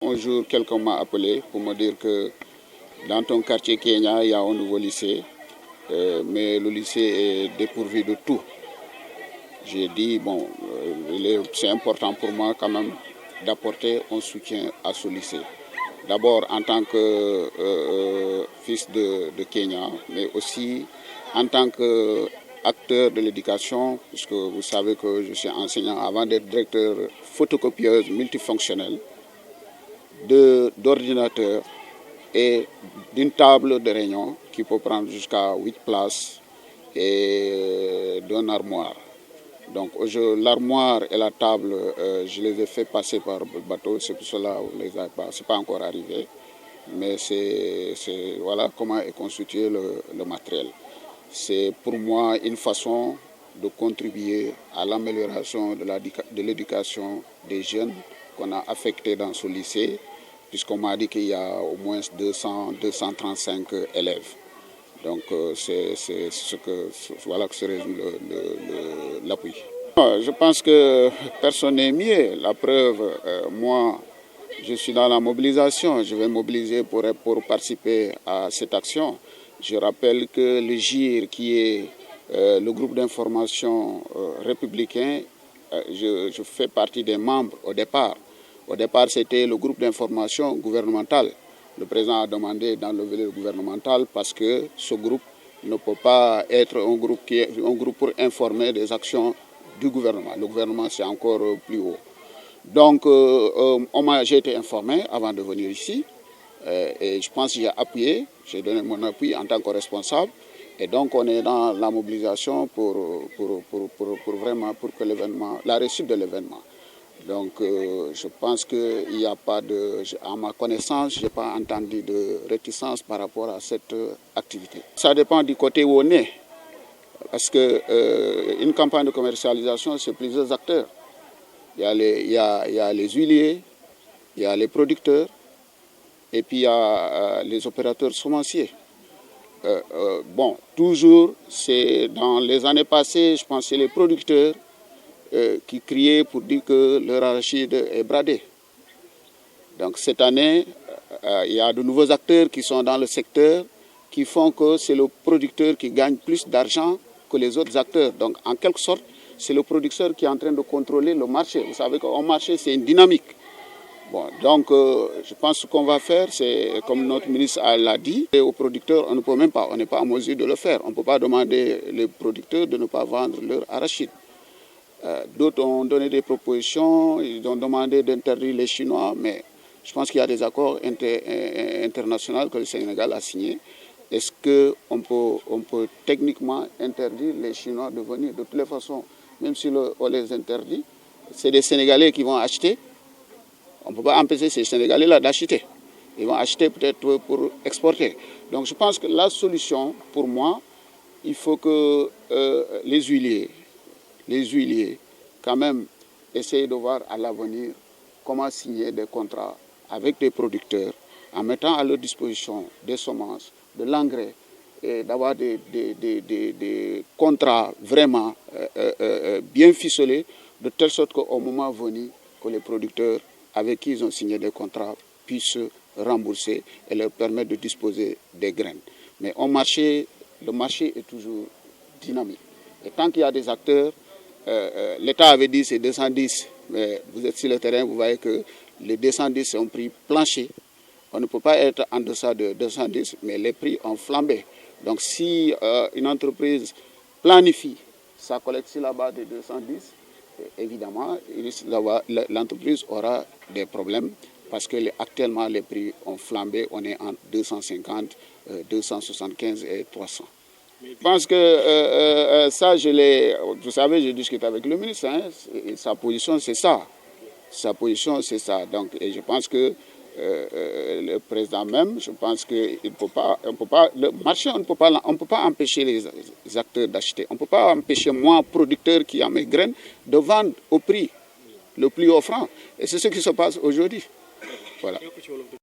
Un jour, quelqu'un m'a appelé pour me dire que dans ton quartier Kenya, il y a un nouveau lycée, mais le lycée est dépourvu de tout. J'ai dit, bon, c'est important pour moi quand même d'apporter un soutien à ce lycée. D'abord en tant que fils de Kenya, mais aussi en tant qu'acteur de l'éducation, puisque vous savez que je suis enseignant avant d'être directeur photocopieuse multifonctionnelle, d'ordinateurs et d'une table de réunion qui peut prendre jusqu'à 8 places et d'une armoire. Donc l'armoire et la table, je les ai fait passer par bateau, c'est pour cela que ce n'est pas encore arrivé. Mais voilà comment est constitué le matériel. C'est pour moi une façon de contribuer à l'amélioration de l'éducation des jeunes qu'on a affectés dans ce lycée, puisqu'on m'a dit qu'il y a au moins 235 élèves. Donc voilà que se résume l'appui. Je pense que personne n'est mieux. La preuve, moi, je suis dans la mobilisation. Je vais mobiliser pour participer à cette action. Je rappelle que le GIR, qui est le groupe d'information républicain, je fais partie des membres au départ. Au départ, c'était le groupe d'information gouvernemental. Le président a demandé d'enlever le gouvernemental parce que ce groupe ne peut pas être un groupe pour informer des actions du gouvernement. Le gouvernement, c'est encore plus haut. Donc, j'ai été informé avant de venir ici et je pense que j'ai appuyé, j'ai donné mon appui en tant que responsable. Et donc, on est dans la mobilisation pour que la réussite de l'événement. Donc, je pense qu'il n'y a pas à ma connaissance, je n'ai pas entendu de réticence par rapport à cette activité. Ça dépend du côté où on est, parce qu'une campagne de commercialisation, c'est plusieurs acteurs. Il y a les huiliers, il y a les producteurs, et puis il y a les opérateurs semenciers. Bon, toujours, c'est dans les années passées, je pense que c'est les producteurs qui criaient pour dire que leur arachide est bradé. Donc cette année, il y a de nouveaux acteurs qui sont dans le secteur qui font que c'est le producteur qui gagne plus d'argent que les autres acteurs. Donc en quelque sorte, c'est le producteur qui est en train de contrôler le marché. Vous savez qu'un marché, c'est une dynamique. Bon, donc je pense que ce qu'on va faire, c'est comme notre ministre l'a dit, et aux producteurs, on ne peut même pas, on n'est pas en mesure de le faire. On ne peut pas demander les producteurs de ne pas vendre leur arachide. D'autres ont donné des propositions, ils ont demandé d'interdire les Chinois, mais je pense qu'il y a des accords internationaux que le Sénégal a signés. Est-ce qu'on peut techniquement interdire les Chinois de venir? De toutes les façons, même si on les interdit, c'est des Sénégalais qui vont acheter. On ne peut pas empêcher ces Sénégalais-là d'acheter. Ils vont acheter peut-être pour exporter. Donc je pense que la solution, pour moi, il faut que les huiliers, quand même, essayent de voir à l'avenir comment signer des contrats avec des producteurs en mettant à leur disposition des semences, de l'engrais et d'avoir des contrats vraiment bien ficelés de telle sorte qu'au moment venu, que les producteurs avec qui ils ont signé des contrats puissent rembourser et leur permettre de disposer des graines. Mais le marché est toujours dynamique. Et tant qu'il y a des acteurs, l'État avait dit c'est 210, mais vous êtes sur le terrain, vous voyez que les 210 sont prix plancher. On ne peut pas être en deçà de 210, mais les prix ont flambé. Donc si une entreprise planifie sa collecte sur la base de 210, évidemment, l'entreprise aura des problèmes parce que actuellement les prix ont flambé, on est entre 250, 275 et 300. Je pense que ça, vous savez, je discute avec le ministre, hein, et sa position c'est ça. Sa position c'est ça. Donc, et je pense que le président même, je pense que le marché, on ne peut pas empêcher les acteurs d'acheter. On ne peut pas empêcher moi, producteur qui a mes graines, de vendre au prix le plus offrant. Et c'est ce qui se passe aujourd'hui. Voilà.